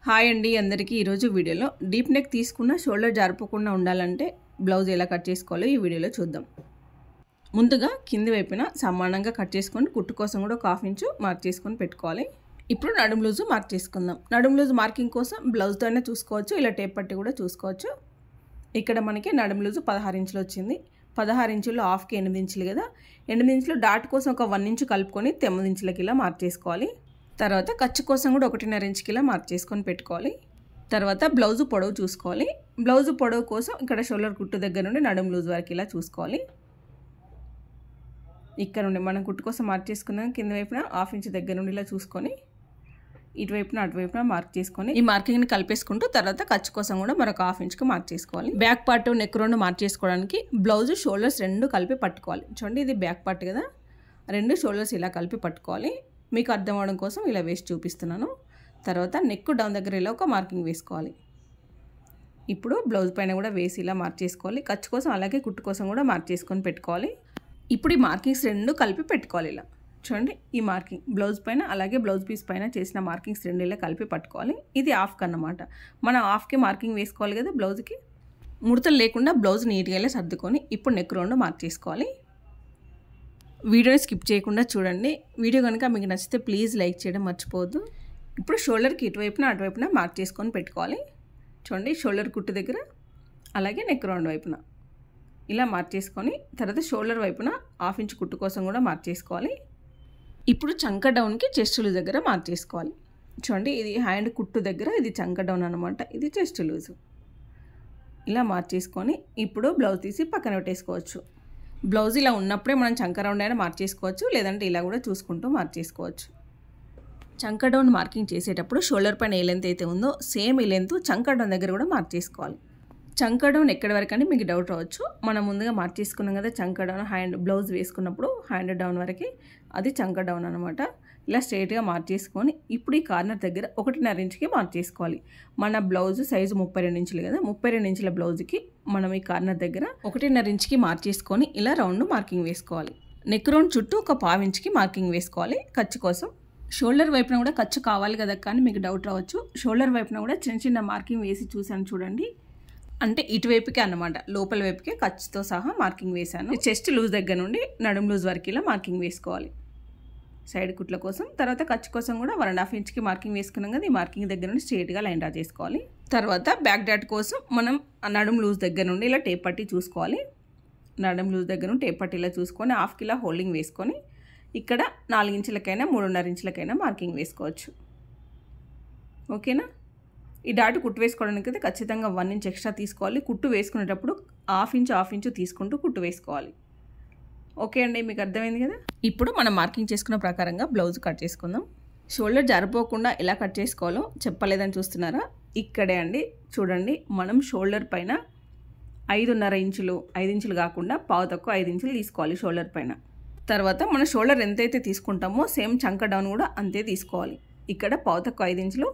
Hi అండి అందరికీ ఈరోజు వీడియోలో డీప్ నెక్ తీసుకున్న షోల్డర్ జారిపోకుండా ఉండాలంటే బ్లౌజ్ ఎలా కట్ చేసుకోవాలో ఈ వీడియోలో చూద్దాం. ముందుగా కింది వైపున సమానంగా కట్ చేసుకొని కుట్టు కోసం కూడా 1/2 ఇంచు మార్క్ చేసుకొని పెట్టుకోవాలి. ఇప్పుడు నడుము లూజు మార్క్ చేసుకుందాం. నడుము లూజు మార్కింగ్ కోసం బ్లౌజ్తో అయినా చూసుకోవచ్చు, ఇలా టేప్ పట్టి కూడా చూసుకోవచ్చు. ఇక్కడ మనకి నడుము లూజు 16 ఇంచులు వచ్చింది. 16 ఇంచుల్లో హాఫ్కి 8 ఇంచులు కదా, 8 ఇంచులు డాట్ కోసం ఒక 1 ఇంచు కలుపుకొని 9 ఇంచులకి ఇలా మార్క్ చేసుకోవాలి. తర్వాత ఖర్చు కోసం కూడా 1.5 ఇంచుకి ఇలా మార్క్ చేసుకొని పెట్టుకోవాలి. తర్వాత బ్లౌజు పొడవు చూసుకోవాలి. బ్లౌజు పొడవు కోసం ఇక్కడ షోల్డర్ కుట్టు దగ్గర నుండి నడుము లూజ్ వరకు ఇలా చూసుకోవాలి. ఇక్కడ నుండి మనం కుట్టు కోసం మార్క్ చేసుకున్నాం కింద వైపున 1/2 ఇంచు దగ్గర నుండి ఇలా చూసుకొని ఇటువైపున అటువైపున మార్క్ చేసుకొని ఈ మార్కింగ్ని కలిపేసుకుంటూ తర్వాత ఖర్చు కోసం కూడా మరొక 1/2 ఇంచుకి మార్క్ చేసుకోవాలి. బ్యాక్ పార్ట్ నెక్ రెండు మార్క్ చేసుకోవడానికి బ్లౌజు షోల్డర్స్ రెండు కలిపి పట్టుకోవాలి. చూడండి ఇది బ్యాక్ పార్ట్ కదా, రెండు షోల్డర్స్ ఇలా కలిపి పట్టుకోవాలి. మీకు అర్థం అవడం కోసం ఇలా వేసి చూపిస్తున్నాను. తర్వాత నెక్ డౌన్ దగ్గర ఇలా ఒక మార్కింగ్ వేసుకోవాలి. ఇప్పుడు బ్లౌజ్ పైన కూడా వేసి ఇలా మార్క్ చేసుకోవాలి. ఖర్చు కోసం అలాగే కుట్టు కోసం కూడా మార్క్ చేసుకొని పెట్టుకోవాలి. ఇప్పుడు ఈ మార్కింగ్స్ రెండు కలిపి పెట్టుకోవాలి. ఇలా చూడండి, ఈ మార్కింగ్ బ్లౌజ్ పైన అలాగే బ్లౌజ్ పీస్ పైన చేసిన మార్కింగ్స్ రెండు ఇలా కలిపి పట్టుకోవాలి. ఇది హాఫ్కి అన్నమాట. మనం హాఫ్కి మార్కింగ్ వేసుకోవాలి కదా బ్లౌజ్కి. ముడతలు లేకుండా బ్లౌజ్ నీట్గా ఇలా సర్దుకొని ఇప్పుడు నెక్ రౌండ్ మార్క్ చేసుకోవాలి. వీడియోని స్కిప్ చేయకుండా చూడండి. వీడియో కనుక మీకు నచ్చితే ప్లీజ్ లైక్ చేయడం మర్చిపోవద్దు. ఇప్పుడు షోల్డర్కి ఇటువైపున అటువైపున మార్క్ చేసుకొని పెట్టుకోవాలి. చూడండి, షోల్డర్ కుట్టు దగ్గర అలాగే నెక్ రౌండ్ వైపున ఇలా మార్క్ చేసుకొని తర్వాత షోల్డర్ వైపున 1/2 ఇంచు కుట్టు కోసం కూడా మార్క్ చేసుకోవాలి. ఇప్పుడు చంక డౌన్కి చెస్ట్ లూజ్ దగ్గర మార్క్ చేసుకోవాలి. చూడండి, ఇది హ్యాండ్ కుట్టు దగ్గర, ఇది చంక డౌన్ అనమాట, ఇది చెస్ట్ లూజు. ఇలా మార్క్ చేసుకొని ఇప్పుడు బ్లౌజ్ తీసి పక్కన పెట్టేసుకోవచ్చు. బ్లౌజ్ ఇలా ఉన్నప్పుడే మనం చంక రౌండ్ అయినా మార్క్ చేసుకోవచ్చు, లేదంటే ఇలా కూడా చూసుకుంటూ మార్క్ చేసుకోవచ్చు. చంక డౌన్ మార్కింగ్ చేసేటప్పుడు షోల్డర్ పైన ఏ లెంత్ అయితే ఉందో సేమ్ ఈ లెంత్ చంక డౌన్ దగ్గర కూడా మార్క్ చేసుకోవాలి. చంక డౌన్ ఎక్కడి వరకు అని మీకు డౌట్ రావచ్చు. మనం ముందుగా మార్క్ చేసుకున్నాం కదా చంక డౌన్, హ్యాండ్ బ్లౌజ్ వేసుకున్నప్పుడు హ్యాండ్ డౌన్ వరకు అది చంక డౌన్ అనమాట. ఇలా స్ట్రైట్గా మార్క్ చేసుకొని ఇప్పుడు ఈ కార్నర్ దగ్గర 1.5 ఇంచుకి మార్క్ చేసుకోవాలి. మన బ్లౌజ్ సైజు 32 ఇంచులు కదా, 32 ఇంచుల బ్లౌజ్కి మనం ఈ కార్నర్ దగ్గర 1.5 ఇంచుకి మార్క్ చేసుకొని ఇలా రౌండ్ మార్కింగ్ వేసుకోవాలి. నెక్ రౌండ్ చుట్టూ ఒక 1/2 ఇంచుకి మార్కింగ్ వేసుకోవాలి ఖర్చు కోసం. షోల్డర్ వైపున కూడా ఖర్చు కావాలి కదా కానీ మీకు డౌట్ రావచ్చు. షోల్డర్ వైపున కూడా చిన్న చిన్న మార్కింగ్ వేసి చూశాను చూడండి, అంటే ఇటువైపుకే అన్నమాట, లోపల వైపుకే ఖర్చుతో సహా మార్కింగ్ వేశాను. చెస్ట్ లూజ్ దగ్గర నుండి నడుము లూజ్ వరకు ఇలా మార్కింగ్ వేసుకోవాలి సైడ్ కుట్ల కోసం. తర్వాత ఖర్చు కోసం కూడా 1.5 ఇంచుకి మార్కింగ్ వేసుకున్నాం కదా, ఈ మార్కింగ్ దగ్గర నుండి స్ట్రైట్గా లైన్ డ్రా చేసుకోవాలి. తర్వాత బ్యాక్ డాట్ కోసం మనం నడుము లూజ్ దగ్గర నుండి ఇలా టేప్ పట్టి చూసుకోవాలి. నడుము లూజ్ దగ్గర నుండి టేప్ పట్టి ఇలా చూసుకొని 1/2 కిలో హోల్డింగ్ వేసుకొని ఇక్కడ 4 ఇంచులకైనా 3.5 ఇంచులకైనా మార్కింగ్ వేసుకోవచ్చు. ఓకేనా? ఈ డాట్ కుట్టు వేసుకోవడానికి అయితే ఖచ్చితంగా 1 ఇంచ్ ఎక్స్ట్రా తీసుకోవాలి. కుట్టు వేసుకునేటప్పుడు 1/2 ఇంచు తీసుకుంటూ కుట్టు వేసుకోవాలి. ఓకే అండి, మీకు అర్థమైంది కదా. ఇప్పుడు మనం మార్కింగ్ చేసుకున్న ప్రకారంగా బ్లౌజ్ కట్ చేసుకుందాం. షోల్డర్ జారిపోకుండా ఎలా కట్ చేసుకోవాలో చెప్పలేదని చూస్తున్నారా? ఇక్కడే అండి చూడండి, మనం షోల్డర్ పైన 5.5 ఇంచులు, 5 ఇంచులు కాకుండా పావు తక్కువ 5 ఇంచులు తీసుకోవాలి షోల్డర్ పైన. తర్వాత మన షోల్డర్ ఎంతైతే తీసుకుంటామో సేమ్ చంక డౌన్ కూడా అంతే తీసుకోవాలి. ఇక్కడ పావు తక్కువ 5 ఇంచులు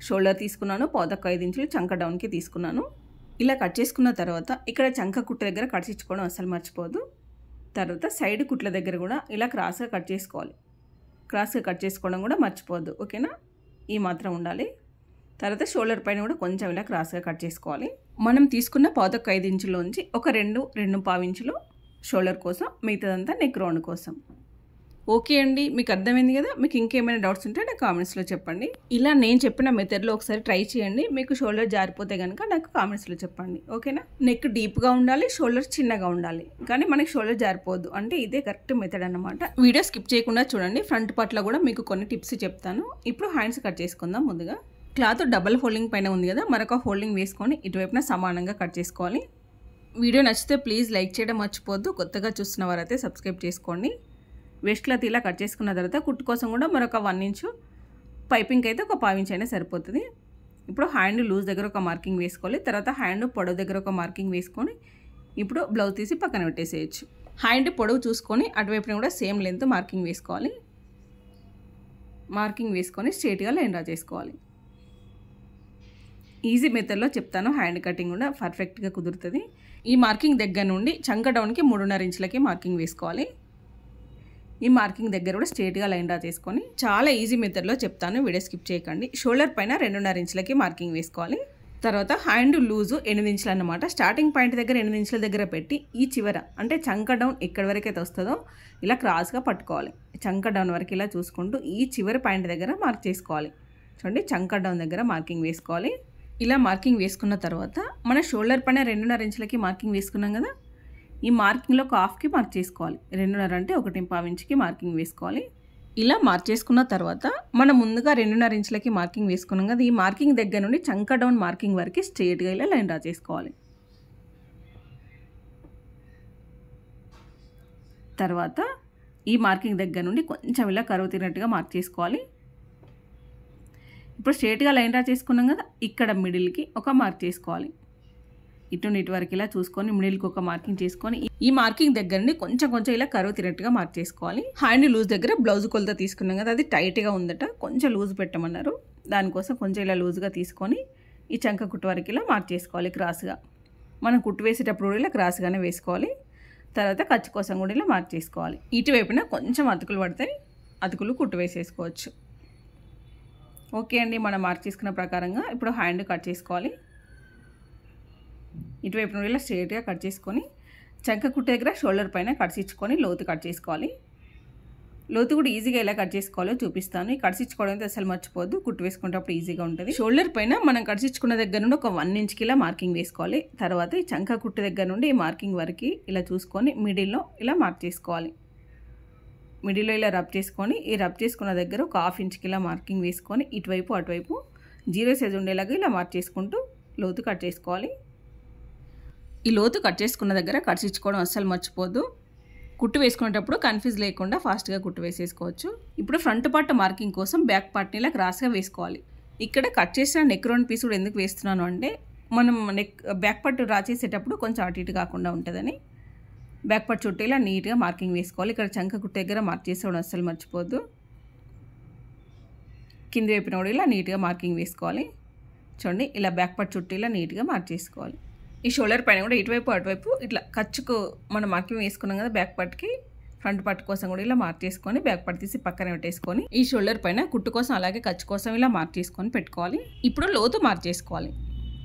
షోల్డర్ తీసుకున్నాను, పావు తక్కువ 5 ఇంచులు చంక డౌన్కి తీసుకున్నాను. ఇలా కట్ చేసుకున్న తర్వాత ఇక్కడ చంక కుట్టు దగ్గర కట్ చేసుకోవడం అసలు మర్చిపోదు. తర్వాత సైడ్ కుట్ల దగ్గర కూడా ఇలా క్రాస్గా కట్ చేసుకోవాలి. క్రాస్గా కట్ చేసుకోవడం కూడా మర్చిపోవద్దు. ఓకేనా? ఈ మాత్రం ఉండాలి. తర్వాత షోల్డర్ పైన కూడా కొంచెం ఇలా క్రాస్గా కట్ చేసుకోవాలి. మనం తీసుకున్న పావు తక్కువ 5 ఇంచుల్లోంచి ఒక 2.5 ఇంచులు షోల్డర్ కోసం, మిగతాదంతా నెక్ రౌండ్ కోసం. ఓకే అండి, మీకు అర్థమైంది కదా. మీకు ఇంకేమైనా డౌట్స్ ఉంటే నాకు కామెంట్స్లో చెప్పండి. ఇలా నేను చెప్పిన మెథడ్లో ఒకసారి ట్రై చేయండి. మీకు షోల్డర్ జారిపోతే కనుక నాకు కామెంట్స్లో చెప్పండి. ఓకేనా? నెక్ డీప్గా ఉండాలి, షోల్డర్ చిన్నగా ఉండాలి, కానీ మనకి షోల్డర్ జారిపోవద్దు. అంటే ఇదే కరెక్ట్ మెథడ్ అన్నమాట. వీడియో స్కిప్ చేయకుండా చూడండి. ఫ్రంట్ పార్ట్లో కూడా మీకు కొన్ని టిప్స్ చెప్తాను. ఇప్పుడు హ్యాండ్స్ కట్ చేసుకుందాం. ముందుగా క్లాత్ డబల్ ఫోల్డింగ్ పైన ఉంది కదా, మరొక ఫోల్డింగ్ వేసుకొని ఇటువైపున సమానంగా కట్ చేసుకోవాలి. వీడియో నచ్చితే ప్లీజ్ లైక్ చేయడం మర్చిపోవద్దు. కొత్తగా చూస్తున్న వారైతే సబ్స్క్రైబ్ చేసుకోండి. వేస్ట్ క్లాత్ ఇలా కట్ చేసుకున్న తర్వాత కుట్టు కోసం కూడా మరొక 1 ఇంచు, పైపింగ్ అయితే ఒక 1/2 ఇంచ్ అయినా సరిపోతుంది. ఇప్పుడు హ్యాండ్ లూజ్ దగ్గర ఒక మార్కింగ్ వేసుకోవాలి. తర్వాత హ్యాండ్ పొడవు దగ్గర ఒక మార్కింగ్ వేసుకొని ఇప్పుడు బ్లౌజ్ తీసి పక్కన పెట్టేసేయచ్చు. హ్యాండ్ పొడవు చూసుకొని అటువైపున కూడా సేమ్ లెంత్ మార్కింగ్ వేసుకోవాలి. మార్కింగ్ వేసుకొని స్ట్రైట్గా లైన్ డ్రా చేసుకోవాలి. ఈజీ మెథడ్లో చెప్తాను. హ్యాండ్ కటింగ్ కూడా పర్ఫెక్ట్గా కుదురుతుంది. ఈ మార్కింగ్ దగ్గర నుండి చంక డౌన్కి 3.5 ఇంచులకి మార్కింగ్ వేసుకోవాలి. ఈ మార్కింగ్ దగ్గర కూడా స్ట్రేట్గా లైన్ డ్రా చేసుకొని చాలా ఈజీ మెథడ్లో చెప్తాను, వీడియో స్కిప్ చేయకండి. షోల్డర్ పైన 2.5 ఇంచులకి మార్కింగ్ వేసుకోవాలి. తర్వాత హ్యాండ్ లూజు 8 ఇంచులు అన్నమాట. స్టార్టింగ్ పాయింట్ దగ్గర 8 ఇంచుల దగ్గర పెట్టి ఈ చివర అంటే చంక డౌన్ ఎక్కడి వరకు అయితే వస్తుందో ఇలా క్రాస్గా పట్టుకోవాలి. చంక డౌన్ వరకు ఇలా చూసుకుంటూ ఈ చివరి పాయింట్ దగ్గర మార్క్ చేసుకోవాలి. చూడండి, చంక డౌన్ దగ్గర మార్కింగ్ వేసుకోవాలి. ఇలా మార్కింగ్ వేసుకున్న తర్వాత మన షోల్డర్ పైన 2.5 ఇంచులకి మార్కింగ్ వేసుకున్నాం కదా, ఈ మార్కింగ్లో ఒక హాఫ్కి మార్క్ చేసుకోవాలి. 2.5 అంటే 1.5 ఇంచుకి మార్కింగ్ వేసుకోవాలి. ఇలా మార్క్ చేసుకున్న తర్వాత మనం ముందుగా 2.5 ఇంచులకి మార్కింగ్ వేసుకున్నాం కదా, ఈ మార్కింగ్ దగ్గర నుండి చంక డౌన్ మార్కింగ్ వరకు స్ట్రేట్గా ఇలా లైన్ డ్రా చేసుకోవాలి. తర్వాత ఈ మార్కింగ్ దగ్గర నుండి కొంచెం ఇలా కరువు తిరిగినట్టుగా మార్క్ చేసుకోవాలి. ఇప్పుడు స్ట్రేట్గా లైన్ డ్రా చేసుకున్నాం కదా, ఇక్కడ మిడిల్కి ఒక మార్క్ చేసుకోవాలి. ఇటు ఇటు వరకు ఇలా చూసుకొని మిడిల్కి ఒక మార్కింగ్ చేసుకొని ఈ మార్కింగ్ దగ్గర నుండి కొంచెం ఇలా కరువు తిరిగినట్టుగా మార్క్ చేసుకోవాలి. హ్యాండ్ లూజ్ దగ్గర బ్లౌజ్ కొలత తీసుకున్నాం కదా, అది టైట్గా ఉందట, కొంచెం లూజ్ పెట్టమన్నారు. దానికోసం కొంచెం ఇలా లూజ్గా తీసుకొని ఈ చంక కుట్టు వరకు ఇలా మార్క్ చేసుకోవాలి క్రాస్గా. మనం కుట్టు వేసేటప్పుడు ఇలా క్రాస్గానే వేసుకోవాలి. తర్వాత ఖర్చు కోసం కూడా ఇలా మార్క్ చేసుకోవాలి. ఇటువైపున కొంచెం అతుకులు పడతాయి, అతుకులు కుట్టు వేసేసుకోవచ్చు. ఓకే అండి, మనం మార్క్ చేసుకున్న ప్రకారంగా ఇప్పుడు హ్యాండ్ కట్ చేసుకోవాలి. ఇటువైపు నుండి ఇలా స్ట్రేట్గా కట్ చేసుకొని చంక కుట్టు దగ్గర షోల్డర్ పైన కట్స్ ఇచ్చుకొని లోతు కట్ చేసుకోవాలి. లోతు కూడా ఈజీగా ఎలా కట్ చేసుకోవాలో చూపిస్తాను. ఈ కట్స్ ఇచ్చుకోవడం అయితే అసలు మర్చిపోద్దు, కుట్టు వేసుకునేటప్పుడు ఈజీగా ఉంటుంది. షోల్డర్ పైన మనం కట్స్ ఇచ్చుకున్న దగ్గర నుండి ఒక 1 ఇంచ్కి ఇలా మార్కింగ్ వేసుకోవాలి. తర్వాత ఈ చంక కుట్టు దగ్గర నుండి ఈ మార్కింగ్ వరకు ఇలా చూసుకొని మిడిల్లో ఇలా మార్క్ చేసుకోవాలి. మిడిల్లో ఇలా రబ్ చేసుకొని ఈ రబ్ చేసుకున్న దగ్గర ఒక 1/2 ఇంచ్కి ఇలా మార్కింగ్ వేసుకొని ఇటువైపు అటువైపు 0 సైజ్ ఉండేలాగా ఇలా మార్క్ చేసుకుంటూ లోతు కట్ చేసుకోవాలి. ఈ లోతు కట్ చేసుకున్న దగ్గర కట్స్ ఇచ్చుకోవడం అస్సలు మర్చిపోద్దు. కుట్టు వేసుకునేటప్పుడు కన్ఫ్యూజ్ లేకుండా ఫాస్ట్గా కుట్టు వేసేసుకోవచ్చు. ఇప్పుడు ఫ్రంట్ పార్ట్ మార్కింగ్ కోసం బ్యాక్ పార్ట్ని ఇలా క్రాస్గా వేసుకోవాలి. ఇక్కడ కట్ చేసిన నెక్ రౌండ్ పీస్ కూడా ఎందుకు వేస్తున్నాను అంటే మనం బ్యాక్ పార్ట్ డ్రా చేసేటప్పుడు కొంచెం అటు ఇటు కాకుండా ఉంటుందని బ్యాక్ పార్ట్ చుట్టూ ఇలా నీట్గా మార్కింగ్ వేసుకోవాలి. ఇక్కడ చంక కుట్టు దగ్గర మార్క్ చేసేవాడు అస్సలు మర్చిపోద్దు. కింది వైపున కూడా ఇలా నీట్గా మార్కింగ్ వేసుకోవాలి. చూడండి, ఇలా బ్యాక్ పార్ట్ చుట్టూ ఇలా నీట్గా మార్క్ చేసుకోవాలి. ఈ షోల్డర్ పైన కూడా ఇటువైపు అటువైపు ఇట్లా ఖర్చుకు మనం మార్కింగ్ వేసుకున్నాం కదా, బ్యాక్ పార్ట్కి ఫ్రంట్ పార్ట్ కోసం కూడా ఇలా మార్క్ చేసుకొని బ్యాక్ పార్ట్ తీసి పక్కన పెట్టేసుకొని ఈ షోల్డర్ పైన కుట్టు కోసం అలాగే ఖర్చు కోసం ఇలా మార్క్ చేసుకొని పెట్టుకోవాలి. ఇప్పుడు లోతు మార్క్ చేసుకోవాలి.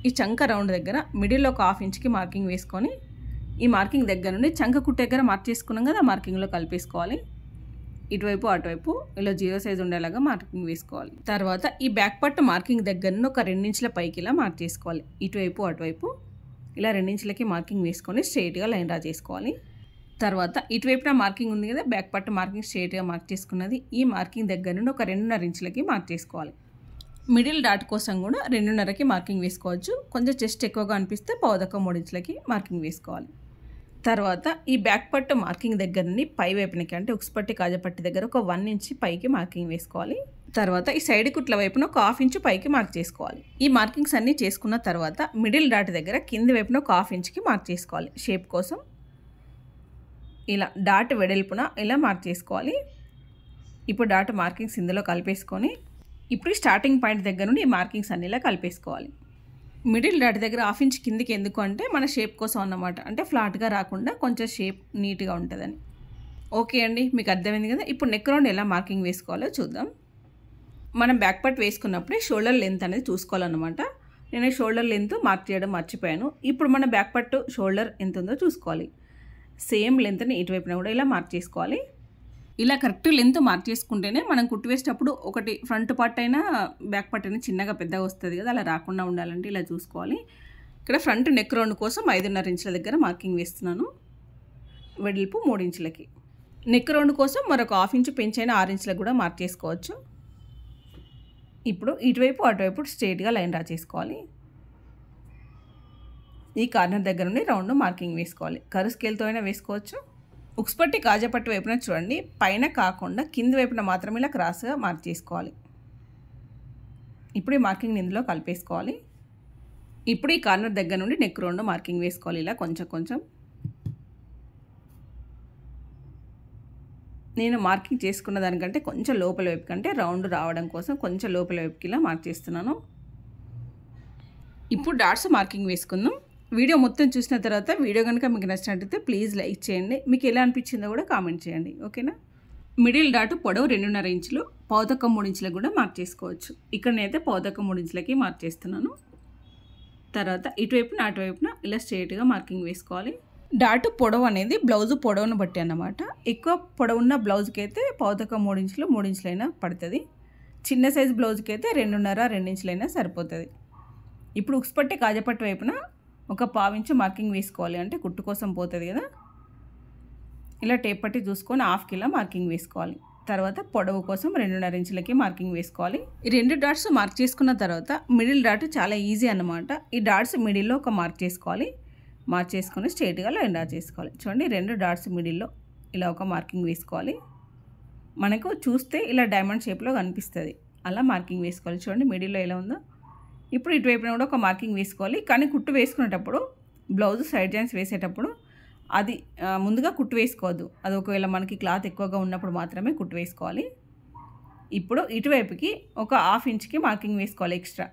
ఈ చంక రౌండ్ దగ్గర మిడిల్లో ఒక 1/2 ఇంచ్కి మార్కింగ్ వేసుకొని ఈ మార్కింగ్ దగ్గర నుండి చంక కుట్టు దగ్గర మార్క్ చేసుకున్నాం కదా, మార్కింగ్లో కలిపేసుకోవాలి. ఇటువైపు అటువైపు ఇలా 0 సైజ్ ఉండేలాగా మార్కింగ్ వేసుకోవాలి. తర్వాత ఈ బ్యాక్ పార్ట్ మార్కింగ్ దగ్గర నుండి ఒక 2 ఇంచుల పైకి ఇలా మార్క్ చేసుకోవాలి. ఇటువైపు అటువైపు ఇలా 2 ఇంచులకి మార్కింగ్ వేసుకొని స్ట్రైట్గా లైన్ డ్రా చేసుకోవాలి. తర్వాత ఇటువైపున మార్కింగ్ ఉంది కదా, బ్యాక్ పార్ట్ మార్కింగ్ స్ట్రైట్గా మార్క్ చేసుకున్నది, ఈ మార్కింగ్ దగ్గర నుండి ఒక 2.5 ఇంచులకి మార్క్ చేసుకోవాలి. మిడిల్ డాట్ కోసం కూడా 2.5కి మార్కింగ్ వేసుకోవచ్చు. కొంచెం చెస్ట్ ఎక్కువగా అనిపిస్తే 3 ఇంచులకి మార్కింగ్ వేసుకోవాలి. తర్వాత ఈ బ్యాక్ పార్ట్ మార్కింగ్ దగ్గర నుండి పై వైపునకి అంటే ఉక్స్పట్టి కాజపట్టి దగ్గర ఒక 1 ఇంచ్ పైకి మార్కింగ్ వేసుకోవాలి. తర్వాత ఈ సైడ్ కుట్ల వైపున ఒక 1/2 ఇంచ్ పైకి మార్క్ చేసుకోవాలి. ఈ మార్కింగ్స్ అన్నీ చేసుకున్న తర్వాత మిడిల్ డాట్ దగ్గర కింది వైపున ఒక 1/2 ఇంచ్కి మార్క్ చేసుకోవాలి. షేప్ కోసం ఇలా డాట్ వెడల్పున ఇలా మార్క్ చేసుకోవాలి. ఇప్పుడు డాట్ మార్కింగ్స్ ఇందులో కలిపేసుకొని ఇప్పుడు స్టార్టింగ్ పాయింట్ దగ్గర నుండి ఈ మార్కింగ్స్ అన్ని ఇలా కలిపేసుకోవాలి. మిడిల్ డాట్ దగ్గర 1/2 ఇంచ్ కిందికి ఎందుకు అంటే మన షేప్ కోసం అన్నమాట, అంటే ఫ్లాట్గా రాకుండా కొంచెం షేప్ నీట్గా ఉంటుందని. ఓకే అండి, మీకు అర్థమైంది కదా. ఇప్పుడు నెక్ రౌండ్ ఎలా మార్కింగ్ వేసుకోవాలో చూద్దాం. మనం బ్యాక్ పార్ట్ వేసుకున్నప్పుడే షోల్డర్ లెంత్ అనేది చూసుకోవాలన్నమాట. నేను షోల్డర్ లెంత్ మార్క్ చేయడం మర్చిపోయాను. ఇప్పుడు మన బ్యాక్ పార్ట్ షోల్డర్ ఎంత ఉందో చూసుకోవాలి. సేమ్ లెంత్ని ఇటువైపున కూడా ఇలా మార్క్ చేసుకోవాలి. ఇలా కరెక్ట్ లెంత్ మార్క్ చేసుకుంటేనే మనం కుట్టు వేసేటప్పుడు ఒకటి ఫ్రంట్ పార్ట్ అయినా బ్యాక్ పార్ట్ అయినా చిన్నగా పెద్దగా వస్తుంది కదా, అలా రాకుండా ఉండాలంటే ఇలా చూసుకోవాలి. ఇక్కడ ఫ్రంట్ నెక్ రౌండ్ కోసం 5.5 ఇంచుల దగ్గర మార్కింగ్ వేస్తున్నాను. వెడల్పు 3 ఇంచులకి. నెక్ రౌండ్ కోసం మరొక 1/2 ఇంచు పెంచైన 6 ఇంచులకు కూడా మార్క్ చేసుకోవచ్చు. ఇప్పుడు ఇటువైపు అటువైపు స్ట్రైట్గా లైన్ డ్రా చేసుకోవాలి. ఈ కార్నర్ దగ్గర నుండి రౌండ్ మార్కింగ్ వేసుకోవాలి. కరు స్కేల్తో అయినా వేసుకోవచ్చు. ఉక్స్పట్టి కాజపట్టి వైపున చూడండి, పైన కాకుండా కింది వైపున మాత్రమే ఇలా క్రాస్గా మార్క్ చేసుకోవాలి. ఇప్పుడు ఈ మార్కింగ్ ఇందులో కలిపేసుకోవాలి. ఇప్పుడు ఈ కార్నర్ దగ్గర నుండి నెక్ రౌండ్ మార్కింగ్ వేసుకోవాలి. ఇలా కొంచెం నేను మార్కింగ్ చేసుకున్న దానికంటే కొంచెం లోపల వైపు కంటే రౌండ్ రావడం కోసం కొంచెం లోపల వైపుకి ఇలా మార్క్ చేస్తున్నాను. ఇప్పుడు డాట్స్ మార్కింగ్ వేసుకుందాం. వీడియో మొత్తం చూసిన తర్వాత వీడియో కనుక మీకు నచ్చినట్లయితే ప్లీజ్ లైక్ చేయండి. మీకు ఎలా అనిపించిందో కూడా కామెంట్ చేయండి. ఓకేనా? మిడిల్ డాట్ పొడవు 2.5 ఇంచులు, పావుతక్కువ 3 ఇంచులకు కూడా మార్క్ చేసుకోవచ్చు. ఇక్కడ నేనైతే పావుతక్కువ 3 ఇంచులకి మార్క్ చేస్తున్నాను. తర్వాత ఇటువైపున అటువైపున ఇలా స్ట్రైట్గా మార్కింగ్ వేసుకోవాలి. డాట్ పొడవు అనేది బ్లౌజ్ పొడవును బట్టి అన్నమాట. ఎక్కువ పొడవున్న బ్లౌజ్కి అయితే పావుతక్కువ 3 ఇంచులు 3 ఇంచులైనా పడుతుంది. చిన్న సైజు బ్లౌజ్కి అయితే 2.5 2 ఇంచులైనా సరిపోతుంది. ఇప్పుడు ఉక్స్ పట్టి కాజపట్టు వైపున ఒక 1/2 ఇంచు మార్కింగ్ వేసుకోవాలి. అంటే కుట్టు కోసం పోతుంది కదా, ఇలా టేప్ పట్టి చూసుకొని 1/2 కిలో మార్కింగ్ వేసుకోవాలి. తర్వాత పొడవు కోసం 2.5 ఇంచులకి మార్కింగ్ వేసుకోవాలి. ఈ 2 డాట్స్ మార్క్ చేసుకున్న తర్వాత మిడిల్ డాట్ చాలా ఈజీ అన్నమాట. ఈ డాట్స్ మిడిల్లో ఒక మార్క్ చేసుకోవాలి. మార్క్ చేసుకొని స్ట్రైట్గా లైన్ డ్రా చేసుకోవాలి. చూడండి 2 డాట్స్ మిడిల్లో ఇలా ఒక మార్కింగ్ వేసుకోవాలి. మనకు చూస్తే ఇలా డైమండ్ షేప్లో కనిపిస్తుంది, అలా మార్కింగ్ వేసుకోవాలి. చూడండి మిడిల్లో ఎలా ఉందో. ఇప్పుడు ఇటువైపున కూడా ఒక మార్కింగ్ వేసుకోవాలి. కానీ కుట్టు వేసుకునేటప్పుడు బ్లౌజ్ సైడ్ జాయింట్స్ వేసేటప్పుడు అది ముందుగా కుట్టు వేసుకోవద్దు. అది ఒకవేళ మనకి క్లాత్ ఎక్కువగా ఉన్నప్పుడు మాత్రమే కుట్టు వేసుకోవాలి. ఇప్పుడు ఇటువైపుకి ఒక 1/2 ఇంచుకి మార్కింగ్ వేసుకోవాలి ఎక్స్ట్రా.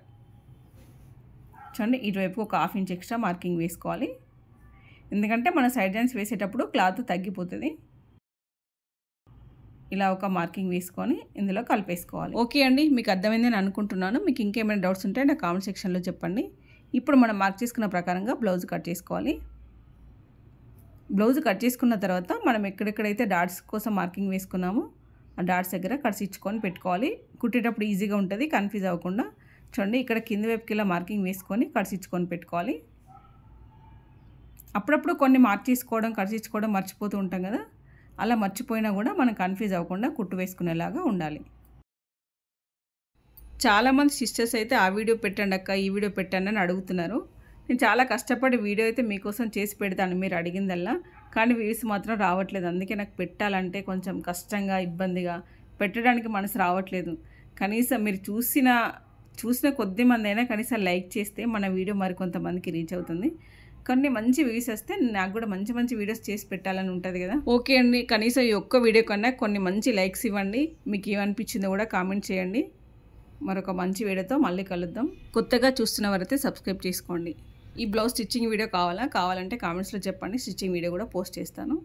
చూడండి ఇటువైపు ఒక 1/2 ఇంచ్ ఎక్స్ట్రా మార్కింగ్ వేసుకోవాలి. ఎందుకంటే మన సైడ్ జాయింట్స్ వేసేటప్పుడు క్లాత్ తగ్గిపోతుంది. ఇలా ఒక మార్కింగ్ వేసుకొని ఇందులో కలిపేసుకోవాలి. ఓకే అండి, మీకు అర్థమైందని అనుకుంటున్నాను. మీకు ఇంకేమైనా డౌట్స్ ఉంటే నా కామెంట్ సెక్షన్లో చెప్పండి. ఇప్పుడు మనం మార్క్ చేసుకున్న ప్రకారంగా బ్లౌజ్ కట్ చేసుకోవాలి. బ్లౌజ్ కట్ చేసుకున్న తర్వాత మనం ఎక్కడెక్కడైతే డాట్స్ కోసం మార్కింగ్ వేసుకున్నామో ఆ డాట్స్ దగ్గర కట్స్ ఇచ్చుకొని పెట్టుకోవాలి. కుట్టేటప్పుడు ఈజీగా ఉంటుంది, కన్ఫ్యూజ్ అవ్వకుండా. చూడండి ఇక్కడ కింది వైపుకి ఇలా మార్కింగ్ వేసుకొని కట్స్ ఇచ్చుకొని పెట్టుకోవాలి. అప్పుడప్పుడు కొన్ని మార్క్ చేసుకోవడం కట్స్ ఇచ్చుకోవడం మర్చిపోతూ ఉంటాం కదా, అలా మర్చిపోయినా కూడా మనం కన్ఫ్యూజ్ అవ్వకుండా కుట్టు వేసుకునేలాగా ఉండాలి. చాలామంది సిస్టర్స్ అయితే ఆ వీడియో పెట్టండి అక్క, ఈ వీడియో పెట్టండి అని అడుగుతున్నారు. నేను చాలా కష్టపడి వీడియో అయితే మీకోసం చేసి పెడతాను మీరు అడిగిందల్లా, కానీ వ్యూస్ మాత్రం రావట్లేదు. అందుకే నాకు పెట్టాలంటే కొంచెం కష్టంగా ఇబ్బందిగా, పెట్టడానికి మనసు రావట్లేదు. కనీసం మీరు చూసిన కొద్ది మంది అయినా కనీసం లైక్ చేస్తే మన వీడియో మరికొంతమందికి రీచ్ అవుతుంది. కొన్ని మంచి వ్యూస్ వస్తే నాకు కూడా మంచి మంచి వీడియోస్ చేసి పెట్టాలని ఉంటుంది కదా. ఓకే అండి, కనీసం ఈ ఒక్క వీడియో కన్నా కొన్ని మంచి లైక్స్ ఇవ్వండి. మీకు ఏమనిపించిందో కూడా కామెంట్ చేయండి. మరొక మంచి వీడియోతో మళ్ళీ కలుద్దాం. కొత్తగా చూస్తున్న వారైతే సబ్స్క్రైబ్ చేసుకోండి. ఈ బ్లౌజ్ స్టిచ్చింగ్ వీడియో కావాలంటే కామెంట్స్లో చెప్పండి, స్టిచ్చింగ్ వీడియో కూడా పోస్ట్ చేస్తాను.